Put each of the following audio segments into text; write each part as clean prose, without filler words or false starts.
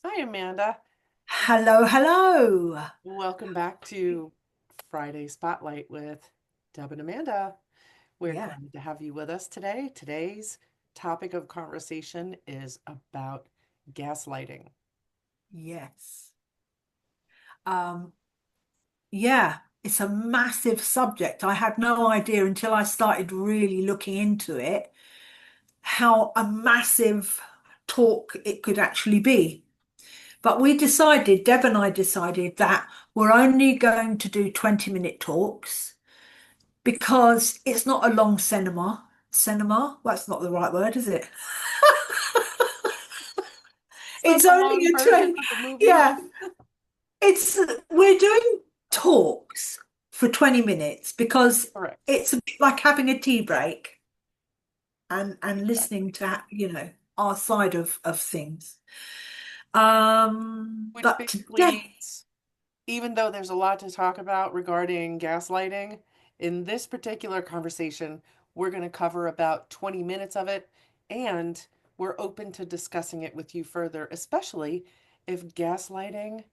Hi, Amanda. Hello, hello. Welcome back to Friday Spotlight with Deb and Amanda. We're Yeah, glad to have you with us today. Today's topic of conversation is about gaslighting. yes. Um, yeah, it's a massive subject. I had no idea until I started really looking into it how a massive talk it could actually be. But Deb and I decided that we're only going to do 20-minute talks because it's not a long cinema. Cinema? Well, that's not the right word, is it? It's not It's the only long a version 20, of the movie. yeah. It's we're doing talks for 20 minutes because Correct. it's a bit like having a tea break and Exactly. listening to, our side of things. Which But basically today, means even though there's a lot to talk about regarding gaslighting, in this particular conversation, we're going to cover about 20 minutes of it, and we're open to discussing it with you further, especially if gaslighting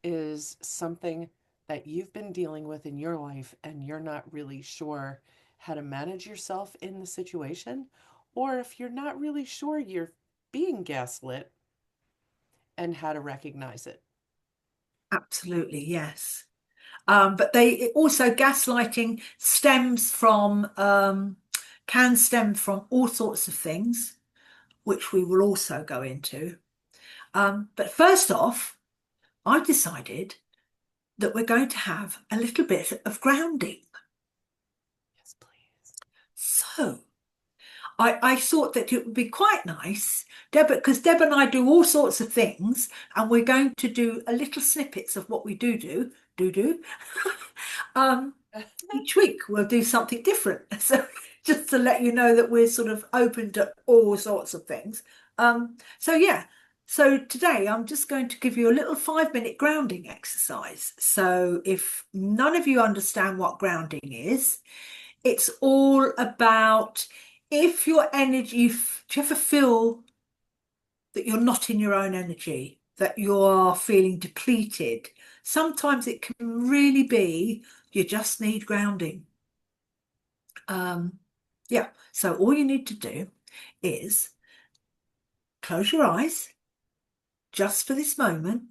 is something that you've been dealing with in your life and you're not really sure how to manage yourself in the situation, or if you're not really sure you're being gaslit and how to recognize it. absolutely, yes. But also gaslighting stems from can stem from all sorts of things, which we will also go into. But first off, I've decided that we're going to have a little bit of grounding. Yes, please. So I thought that it would be quite nice, Deb, because Deb and I do all sorts of things, and we're going to do a little snippets of what we do. um, each week we'll do something different. So just to let you know that we're sort of open to all sorts of things. So yeah. So today I'm just going to give you a little 5-minute grounding exercise. So if none of you understand what grounding is, it's all about if your energy, do you ever feel that you're not in your own energy, that you're feeling depleted? Sometimes it can really be you just need grounding. Um, yeah, so all you need to do is close your eyes just for this moment,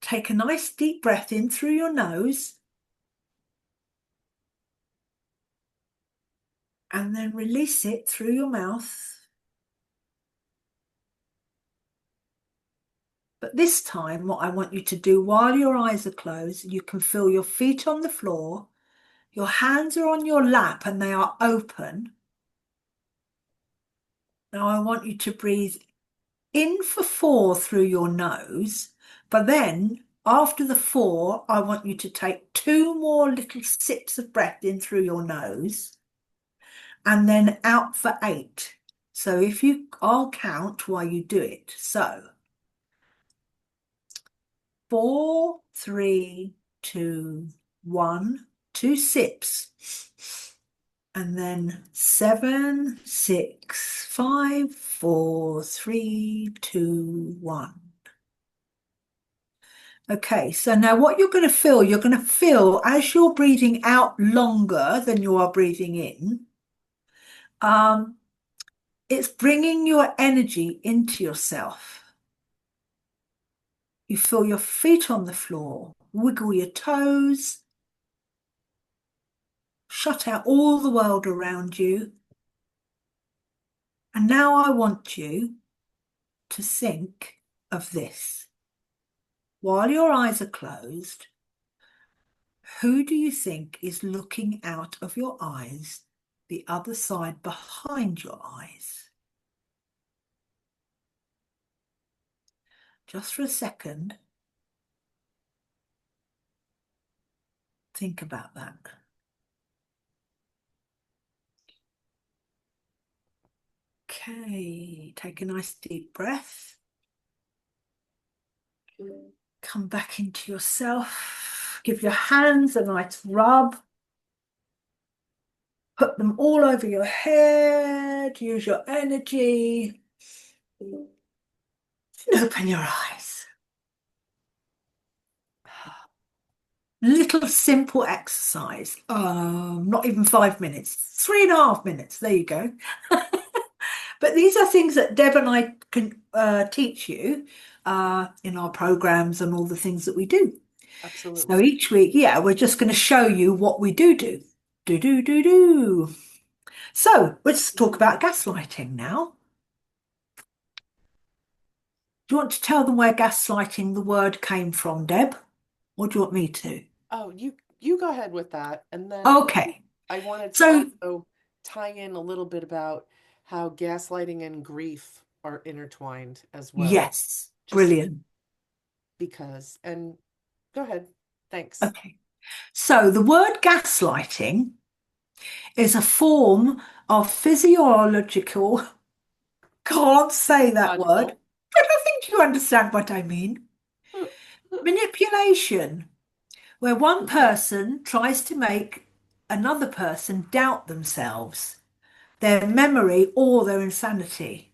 take a nice deep breath in through your nose, and then release it through your mouth. But this time, what I want you to do while your eyes are closed, you can feel your feet on the floor, your hands are on your lap and they are open. Now I want you to breathe in for 4 through your nose, but then after the 4, I want you to take 2 more little sips of breath in through your nose and then out for 8. So I'll count while you do it. So 4, 3, 2, 1, 2 sips. And then 7, 6, 5, 4, 3, 2, 1. Okay, so now what you're going to feel as you're breathing out longer than you are breathing in, um, it's bringing your energy into yourself. You feel your feet on the floor, wiggle your toes, shut out all the world around you. And now I want you to think of this. While your eyes are closed, who do you think is looking out of your eyes, the other side behind your eyes? Just for a second, think about that. Okay, take a nice deep breath. Come back into yourself. Give your hands a nice rub. Put them all over your head. Use your energy. And open your eyes. Little simple exercise. Not even 5 minutes, 3.5 minutes. There you go. But these are things that Deb and I can teach you in our programs and all the things that we do. So Absolutely. each week, yeah, we're just going to show you what we do. Do, do, do, do. So let's talk Mhm. about gaslighting now. Do you want to tell them where gaslighting, the word, came from, Deb? Or do you want me to? Oh, you go ahead with that, and then Okay. I wanted to So, also tie in a little bit about how gaslighting and grief are intertwined as well. yes, Just brilliant. because. And go ahead. Thanks. Okay. So the word gaslighting is a form of physiological, can't say that word, Logical. but I think you understand what I mean. Manipulation, where one Mhm. person tries to make another person doubt themselves, their memory, or their insanity.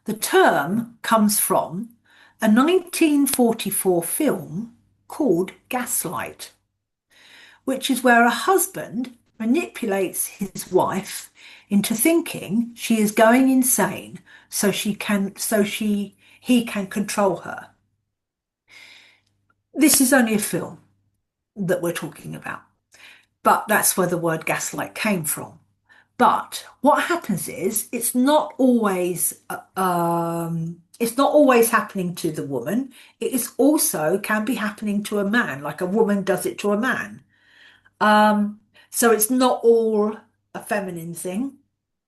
The term comes from a 1944 film called Gaslight, which is where a husband manipulates his wife into thinking she is going insane so he can control her. This is only a film that we're talking about, but that's where the word gaslight came from. But what happens is it's not always happening to the woman. It is also can be happening to a man, like a woman does it to a man. Um, so it's not all a feminine thing.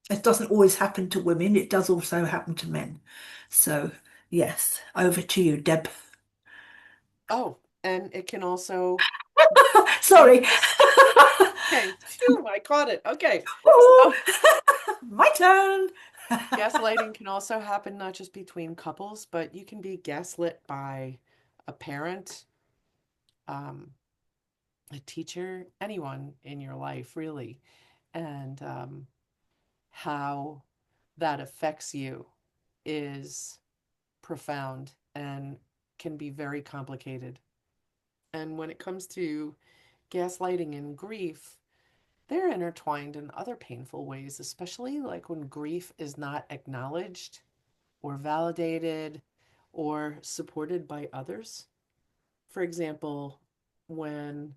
It doesn't always happen to women. It does also happen to men. So yes, over to you, Deb. Oh, and it can also Sorry. manifest. Okay, phew, I caught it. Okay. Ooh, So my turn. gaslighting can also happen not just between couples, but you can be gaslit by a parent, um, a teacher, anyone in your life, really, and how that affects you is profound and can be very complicated. And when it comes to gaslighting and grief, they're intertwined in other painful ways, especially like when grief is not acknowledged or validated or supported by others. For example, when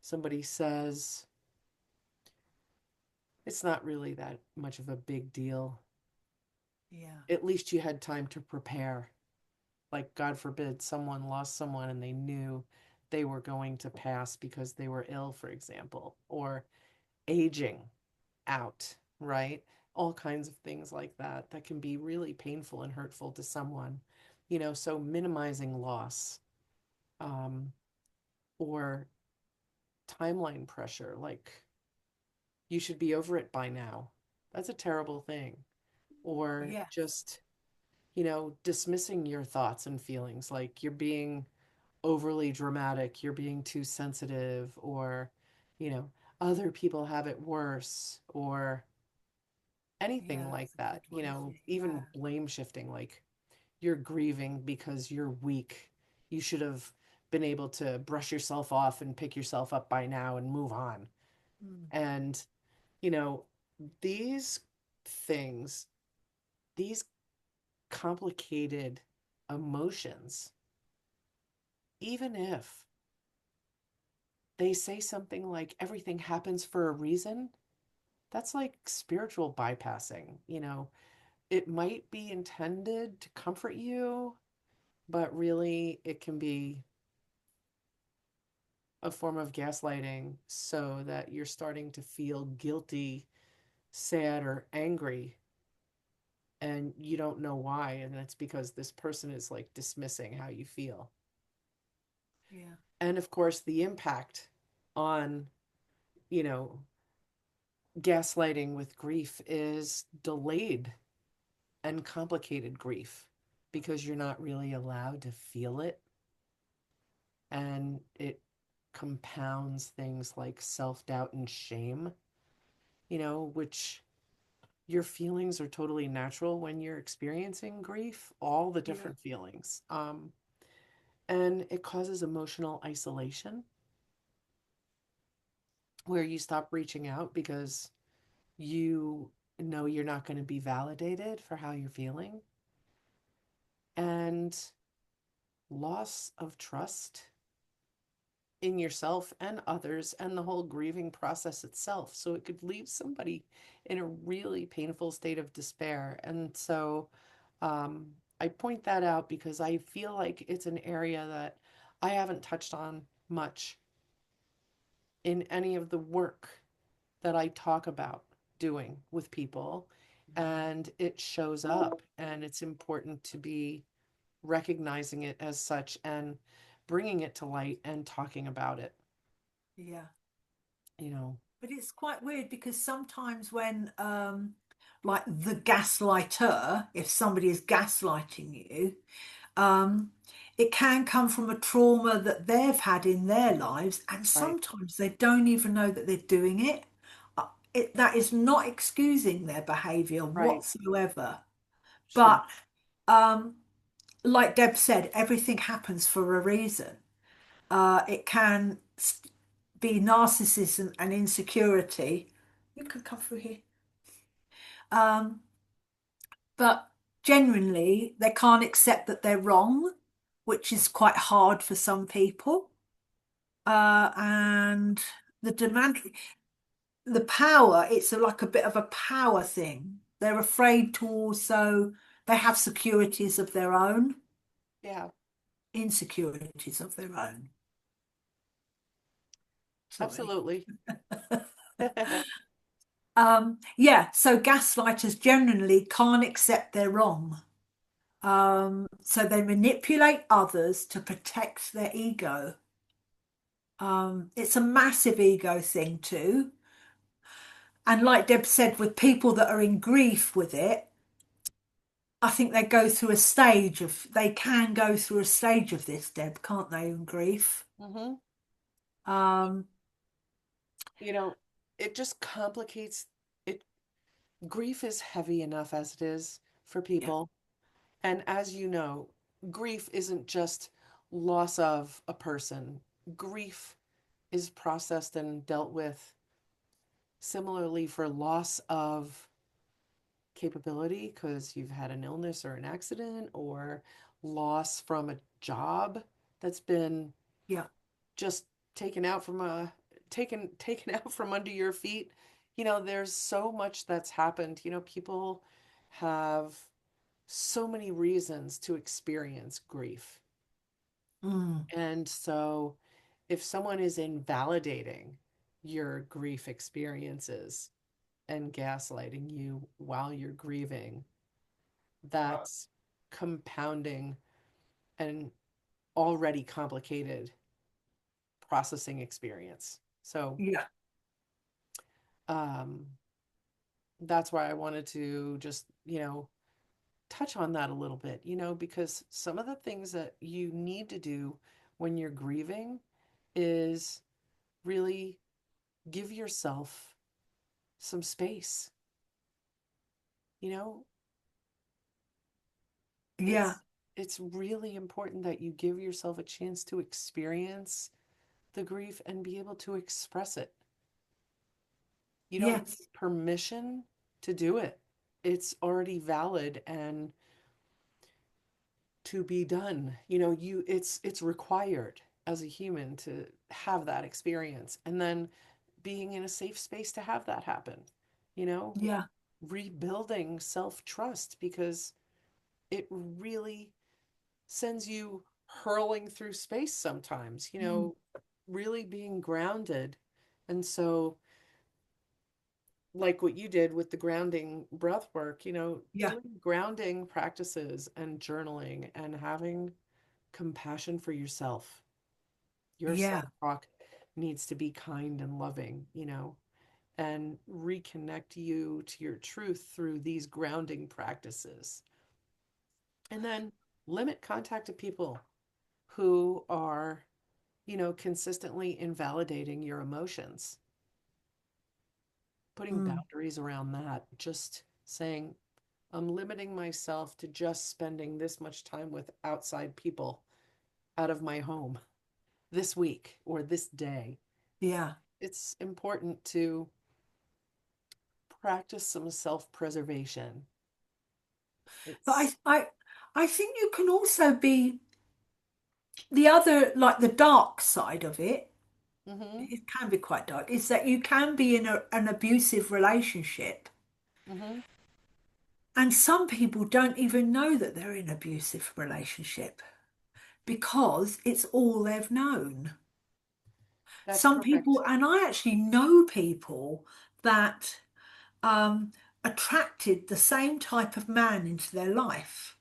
somebody says, it's not really that much of a big deal, Yeah. at least you had time to prepare. Like, God forbid, someone lost someone and they knew they were going to pass because they were ill, for example, or aging out, right? All kinds of things like that that can be really painful and hurtful to someone. So minimizing loss, um, or timeline pressure, like you should be over it by now. That's a terrible thing. Or Yes. just, dismissing your thoughts and feelings, like you're being overly dramatic, you're being too sensitive, or, you know, other people have it worse, or anything Yeah, like that's a that. good way of it. Yeah. Even blame shifting, like you're grieving because you're weak. You should have been able to brush yourself off and pick yourself up by now and move on. Mm. And, you know, these things, these complicated emotions, even if they say something like everything happens for a reason, that's like spiritual bypassing. It might be intended to comfort you, but really it can be a form of gaslighting so that you're starting to feel guilty, sad, or angry, and you don't know why. And that's because this person is like dismissing how you feel. Yeah. And of course, the impact on, you know, gaslighting with grief is delayed and complicated grief because you're not really allowed to feel it. And it compounds things like self doubt and shame, which your feelings are totally natural when you're experiencing grief, all the Yeah. different feelings. And it causes emotional isolation where you stop reaching out because you know you're not going to be validated for how you're feeling. And loss of trust in yourself and others and the whole grieving process itself. So it could leave somebody in a really painful state of despair. And so um, I point that out because I feel like it's an area that I haven't touched on much in any of the work that I talk about doing with people. And it shows up, and it's important to be recognizing it as such and bringing it to light and talking about it, Yeah. you know. But it's quite weird because sometimes when, like the gaslighter, if somebody is gaslighting you, um, it can come from a trauma that they've had in their lives, and Right, sometimes they don't even know that they're doing it. That is not excusing their behavior right. whatsoever. Sure. But um, like Deb said, everything happens for a reason. It can be narcissism and insecurity. You can come through here. Um, but genuinely, they can't accept that they're wrong, which is quite hard for some people. And the demand, the power, it's like a bit of a power thing. They're afraid to also, they have securities of their own, Yeah, insecurities of their own. Sorry. absolutely. Yeah, so gaslighters generally can't accept they're wrong. So they manipulate others to protect their ego. It's a massive ego thing too. And like Deb said, with people that are in grief with it, I think they can go through a stage of this, Deb, can't they, in grief? Hmm. Um, You know, it just complicates it. Grief is heavy enough as it is for yeah, people. And as you know, grief isn't just loss of a person. Grief is processed and dealt with similarly for loss of capability because you've had an illness or an accident or loss from a job that's been yeah, just taken out from a taken out from under your feet. You know, there's so much that's happened. You know, people have so many reasons to experience grief. mm, And so if someone is invalidating your grief experiences and gaslighting you while you're grieving, that's compounding an already complicated processing experience. So yeah, um, that's why I wanted to just, touch on that a little bit, because some of the things that you need to do when you're grieving is really give yourself some space. You know, yeah, it's really important that you give yourself a chance to experience the grief and be able to express it. You don't need yes, permission to do it. It's already valid and to be done. It's required as a human to have that experience and then being in a safe space to have that happen. You know, yeah, rebuilding self-trust because it really sends you hurling through space sometimes, mm, really being grounded. And so, like what you did with the grounding breath work, yeah, doing grounding practices and journaling and having compassion for yourself. Your yeah, self-talk needs to be kind and loving, and reconnect you to your truth through these grounding practices. And then limit contact to people who are, consistently invalidating your emotions. Putting mm, boundaries around that just saying, I'm limiting myself to just spending this much time with outside people out of my home this week or this day. Yeah. It's important to practice some self-preservation. But It's I think you can also be the other, like the dark side of it. mm-hmm, It can be quite dark. Is that you can be in an abusive relationship, mm-hmm. and some people don't even know that they're in an abusive relationship because it's all they've known. That's Some correct. people, and I actually know people that um, attracted the same type of man into their life.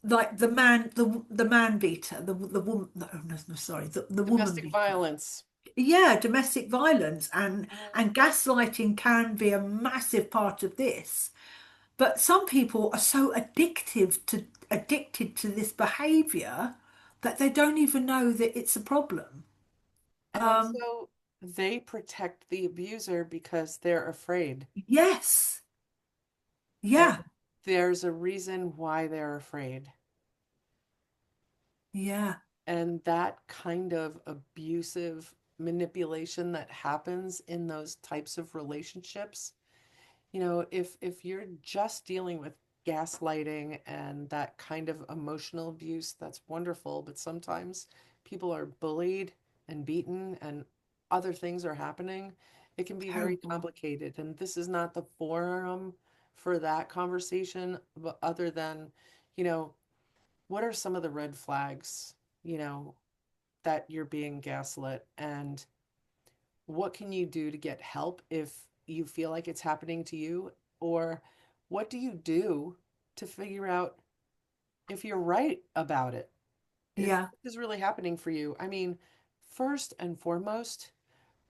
Like the man beater, the woman, no, sorry, the woman Domestic beater. violence. Yeah, domestic violence Mhm. and gaslighting can be a massive part of this. But some people are so addicted to this behavior that they don't even know that it's a problem. And also, they protect the abuser because they're afraid. Yes. And Yeah. there's a reason why they're afraid. Yeah. And that kind of abusive manipulation that happens in those types of relationships, if you're just dealing with gaslighting and that kind of emotional abuse, that's wonderful. But sometimes people are bullied and beaten and other things are happening. It can be very Terrible. complicated. And this is not the forum for that conversation, but other than, you know, what are some of the red flags, you know, that you're being gaslit, and what can you do to get help if you feel like it's happening to you? Or what do you do to figure out if you're right about it? If Yeah. this is really happening for you. I mean, first and foremost,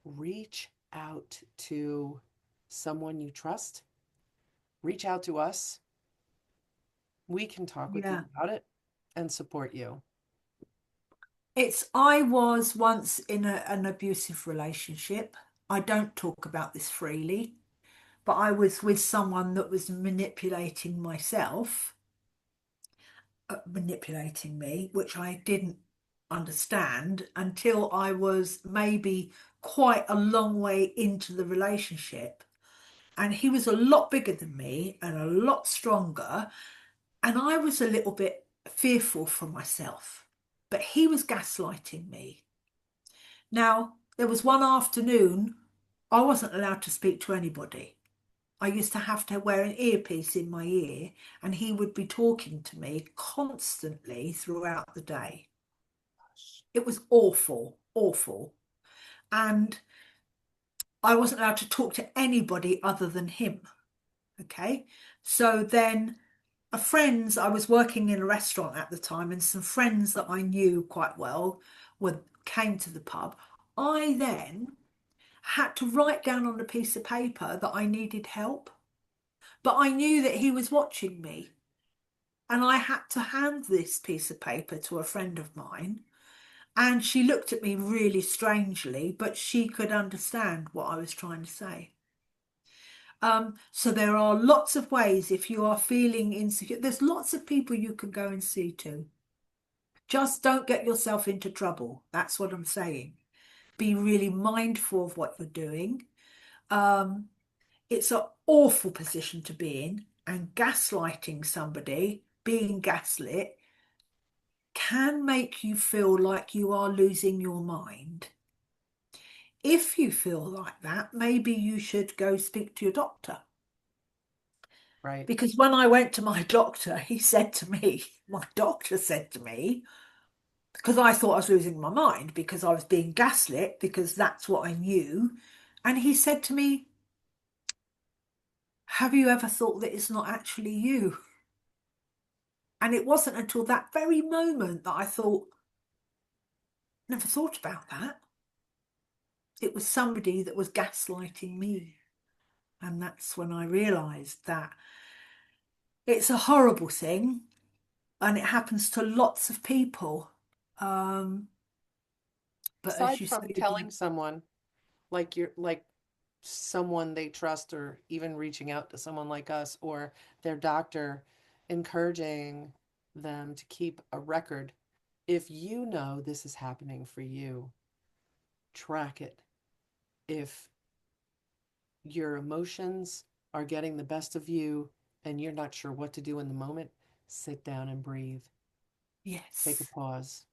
reach out to someone you trust. Reach out to us. We can talk with you Yeah. about it and support you. I was once in an abusive relationship. I don't talk about this freely, but I was with someone that was manipulating me, which I didn't understand until I was maybe quite a long way into the relationship. And he was a lot bigger than me and a lot stronger. And I was a little bit fearful for myself. But he was gaslighting me. Now, there was one afternoon I wasn't allowed to speak to anybody. I used to have to wear an earpiece in my ear, and he would be talking to me constantly throughout the day. It was awful, awful. And I wasn't allowed to talk to anybody other than him. Okay. So then I was working in a restaurant at the time, and some friends that I knew quite well came to the pub. I then had to write down on a piece of paper that I needed help, but I knew that he was watching me. And I had to hand this piece of paper to a friend of mine. And she looked at me really strangely, but she could understand what I was trying to say. So there are lots of ways if you are feeling insecure. There's lots of people you can go and see to. Just don't get yourself into trouble. That's what I'm saying. Be really mindful of what you're doing. Um, it's an awful position to be in, and gaslighting somebody, being gaslit, can make you feel like you are losing your mind. If you feel like that, maybe you should go speak to your doctor. Right. Because when I went to my doctor, my doctor said to me, because I thought I was losing my mind because I was being gaslit, because that's what I knew. And he said to me, have you ever thought that it's not actually you? And it wasn't until that very moment that I thought, never thought about that. It was somebody that was gaslighting me. And that's when I realised that it's a horrible thing and it happens to lots of people. Um, but as Aside you from say, telling someone, like someone they trust, or even reaching out to someone like us or their doctor, encouraging them to keep a record. If you know this is happening for you, track it. If your emotions are getting the best of you and you're not sure what to do in the moment, sit down and breathe. Take a Yes. pause.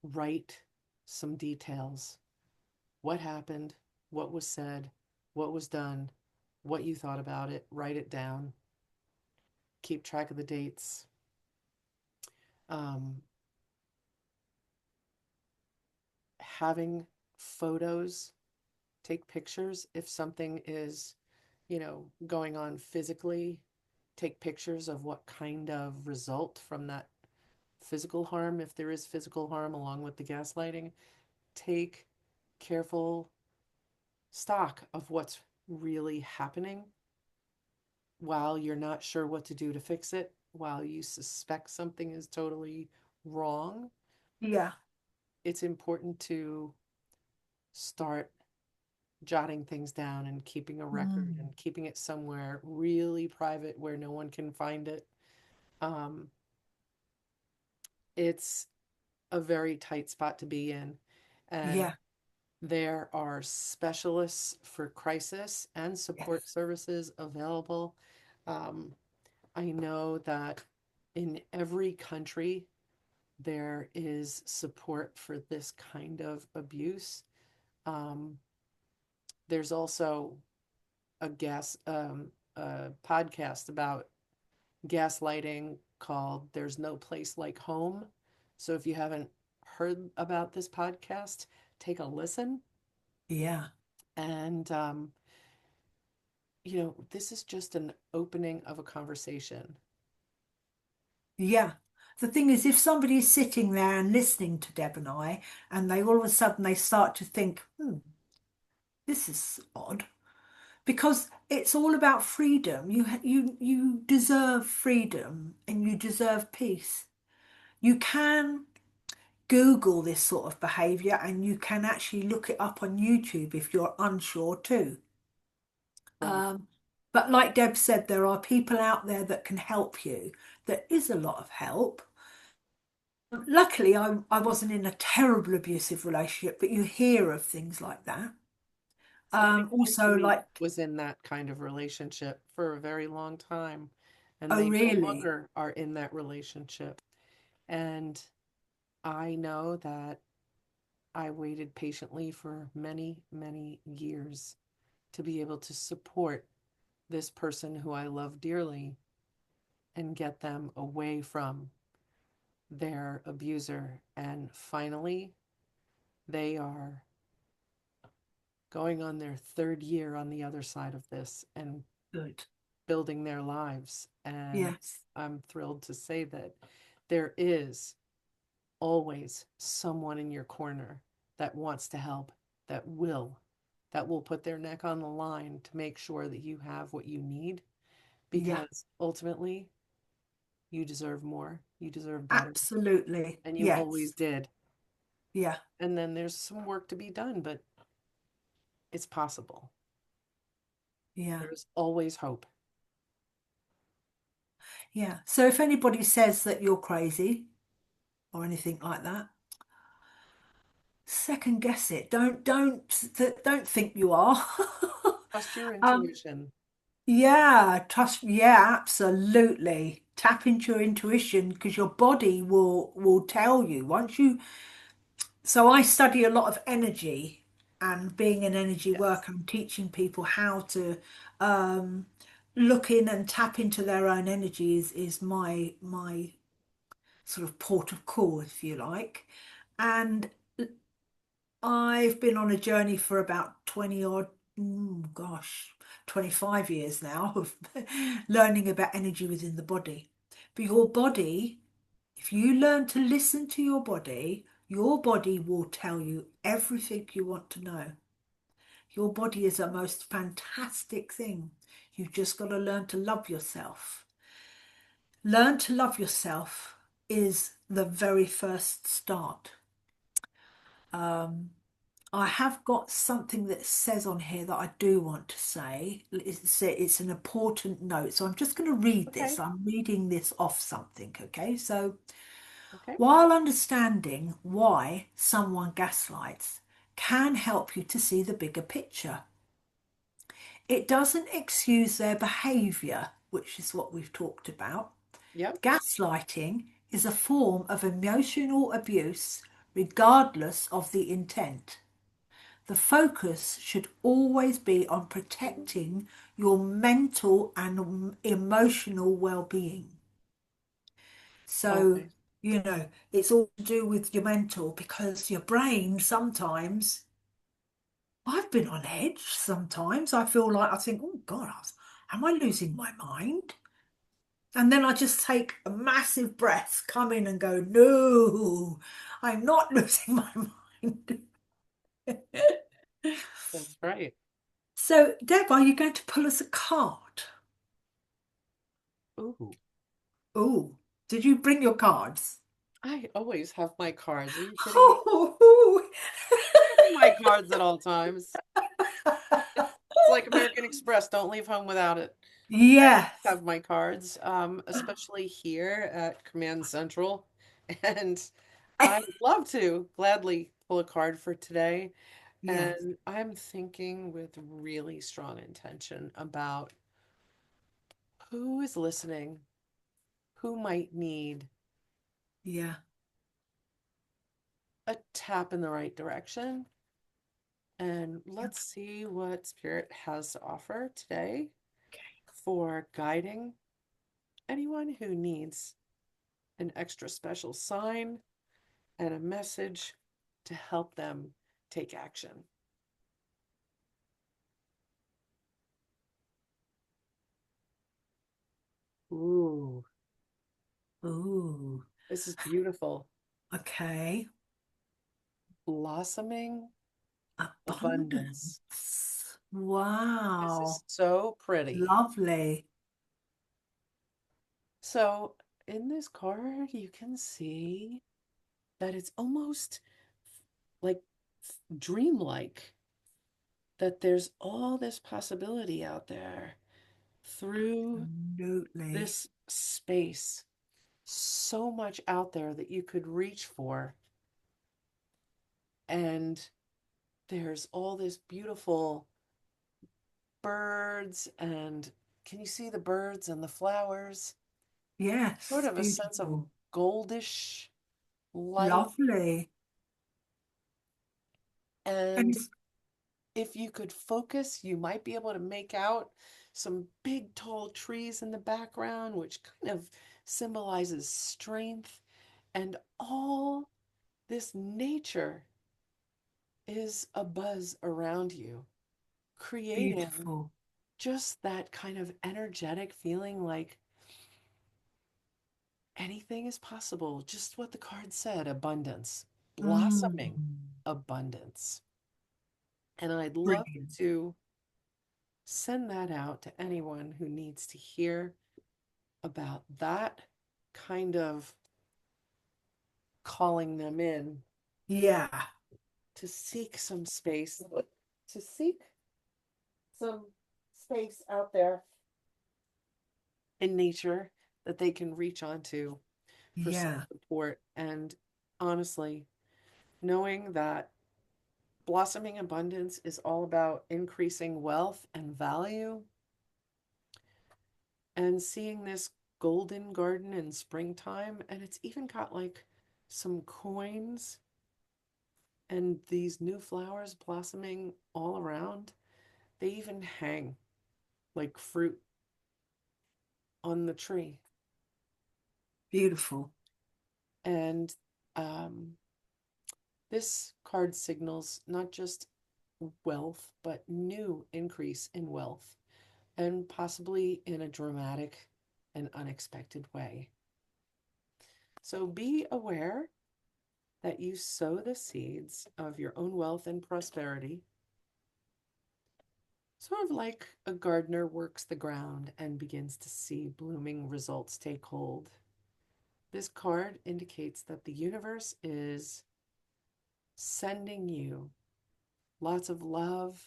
Write some details. What happened? What was said? What was done? What you thought about it? Write it down. Keep track of the dates. Um, Having photos, take pictures if something is, going on physically. Take pictures of what kind of result from that physical harm, if there is physical harm along with the gaslighting. Take careful stock of what's really happening while you're not sure what to do to fix it, while you suspect something is totally wrong. Yeah. It's important to start jotting things down and keeping a record Mm. and keeping it somewhere really private where no one can find it. Um, it's a very tight spot to be in. And Yeah. there are specialists for crisis and support Yes. services available. Um, I know that in every country, there is support for this kind of abuse. Um, there's also a a podcast about gaslighting called "There's No Place Like Home." So if you haven't heard about this podcast, take a listen. Yeah. And this is just an opening of a conversation. Yeah. The thing is, if somebody's sitting there and listening to Deb and I, and they all of a sudden they start to think, this is odd, because it's all about freedom. You deserve freedom and you deserve peace. You can Google this sort of behavior and you can actually look it up on YouTube if you're unsure too. Right. Um, but like Deb said, there are people out there that can help you. There is a lot of help. Luckily, I wasn't in a terrible abusive relationship, but you hear of things like that. Somebody close to Also, me like, was in that kind of relationship for a very long time, and oh, they no really? longer are in that relationship. And I know that I waited patiently for many, many years to be able to support this person who I love dearly and get them away from their abuser. And finally, they are going on their third year on the other side of this and Good. building their lives. And Yes. I'm thrilled to say that there is always someone in your corner that wants to help, that will put their neck on the line to make sure that you have what you need, Yeah. because ultimately you deserve more, you deserve better, Absolutely. and you always Yes. did. Yeah. And then there's some work to be done, but it's possible. Yeah. There's always hope. Yeah. So if anybody says that you're crazy or anything like that, second guess it. Don't think you are. Trust your Um, intuition. yeah, trust, yeah, absolutely. Tap into your intuition because your body will tell you once you. So I study a lot of energy, and being an energy Yes. worker, I'm teaching people how to um, look in and tap into their own energies is my sort of port of call, if you like. And I've been on a journey for about 20 odd, gosh, 25 years now of learning about energy within the body. But your body, if you learn to listen to your body will tell you everything you want to know. Your body is a most fantastic thing. You've just got to learn to love yourself. Learn to love yourself is the very first start. I have got something that says on here that I do want to say. It's an important note. So I'm just going to read this. Okay. I'm reading this off something, okay? So Okay. while understanding why someone gaslights can help you to see the bigger picture, it doesn't excuse their behavior, which is what we've talked about. Yep. Gaslighting is a form of emotional abuse, regardless of the intent. The focus should always be on protecting your mental and emotional well being. So, Always. it's all to do with your mental because your brain sometimes, I've been on edge sometimes. I feel like I think, oh God, am I losing my mind? And then I just take a massive breath, come in and go, no, I'm not losing my mind. That's right. So, Deb, are you going to pull us a card? Ooh. Oh, did you bring your cards? I always have my cards. Are you kidding me? Oh, Carry my cards at all times. It's like American Express. Don't leave home without it. yes, Have my cards, especially here at Command Central. And I would love to gladly pull a card for today. yes, And I'm thinking with really strong intention about who is listening, who might need yeah. a tap in the right direction. And let's see what Spirit has to offer today for guiding anyone who needs an extra special sign and a message to help them take action. Ooh, Oh, this is beautiful. okay. Blossoming abundance. Abundance. This is Wow. so pretty. Lovely. So, in this card, you can see that it's almost like dreamlike, that there's all this possibility out there through Absolutely. this space. So much out there that you could reach for. And there's all this beautiful birds, and can you see the birds and the flowers? Sort Yes, of a sense of beautiful. goldish light. Lovely. And And if you could focus, you might be able to make out some big, tall trees in the background, which kind of symbolizes strength. And all this nature is a buzz around you, creating beautiful. just that kind of energetic feeling like anything is possible. Just what the card said, abundance, Mm, blossoming abundance. And I'd love brilliant. to send that out to anyone who needs to hear about that kind of calling them in Yeah, to seek some space, to seek some space out there in nature that they can reach onto for some yeah, support. And honestly, knowing that blossoming abundance is all about increasing wealth and value, and seeing this golden garden in springtime. And it's even got like some coins and these new flowers blossoming all around. They even hang like fruit on the tree. beautiful. And um, this card signals not just wealth, but new increase in wealth, and possibly in a dramatic and unexpected way. So be aware that you sow the seeds of your own wealth and prosperity, sort of like a gardener works the ground and begins to see blooming results take hold. This card indicates that the universe is sending you lots of love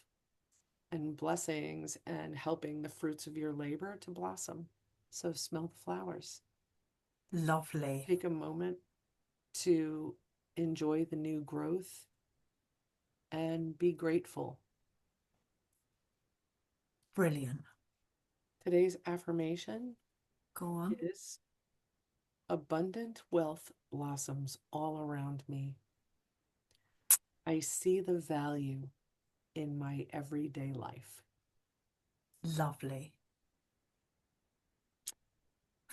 and blessings and helping the fruits of your labor to blossom. So smell the flowers. Lovely. Take a moment to enjoy the new growth and be grateful. Brilliant. Today's affirmation Go on. is abundant wealth blossoms all around me. I see the value in my everyday life. Lovely.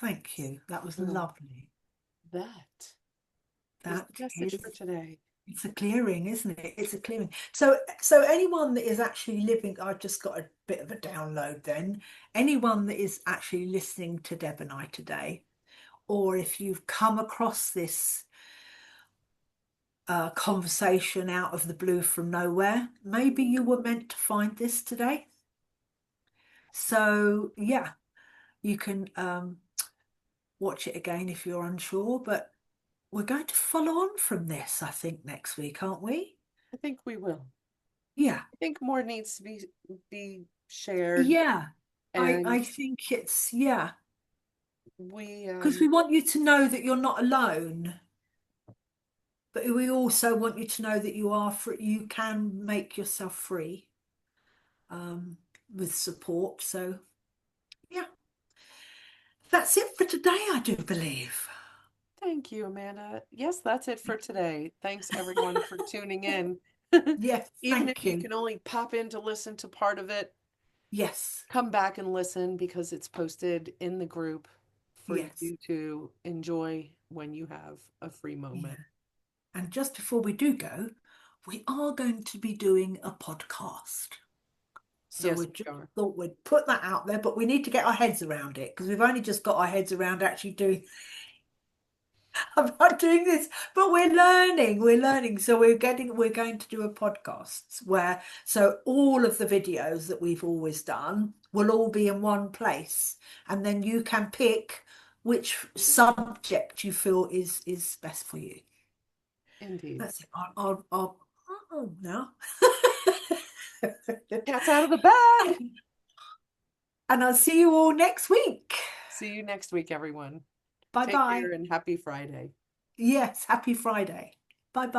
Thank you. That was So lovely. that is That the message is, for today. it's a clearing, isn't it? It's a clearing. So anyone that is actually living, I've just got a bit of a download then. Anyone that is actually listening to Deb and I today, or if you've come across this conversation out of the blue from nowhere, maybe you were meant to find this today. So yeah, you can watch it again if you're unsure, but we're going to follow on from this, I think, next week, aren't we? I think we will. Yeah. I think more needs to be shared, Yeah. I and think it's, yeah, we because we want you to know that you're not alone, but we also want you to know that you are free, you can make yourself free um, with support. So yeah, that's it for today, I do believe. thank you, Amanda. Yes, that's it for today. Thanks everyone for tuning in. Yes, Even if thank you you. can only pop in to listen to part of it, Yes, come back and listen because it's posted in the group for yes, you to enjoy when you have a free moment. yeah. And just before we do go, we are going to be doing a podcast. So Yes, we we just are. thought we'd put that out there, but we need to get our heads around it because we've only just got our heads around actually doing about doing this, but we're learning. We're learning. So we're going to do a podcast where so all of the videos that we've always done will all be in one place, and then you can pick which subject you feel is best for you. Indeed. That's it. Oh, no. Cat's out of the bag. And I'll see you all next week. See you next week, everyone. Bye Take bye. care and happy Friday. Yes, happy Friday. Bye bye.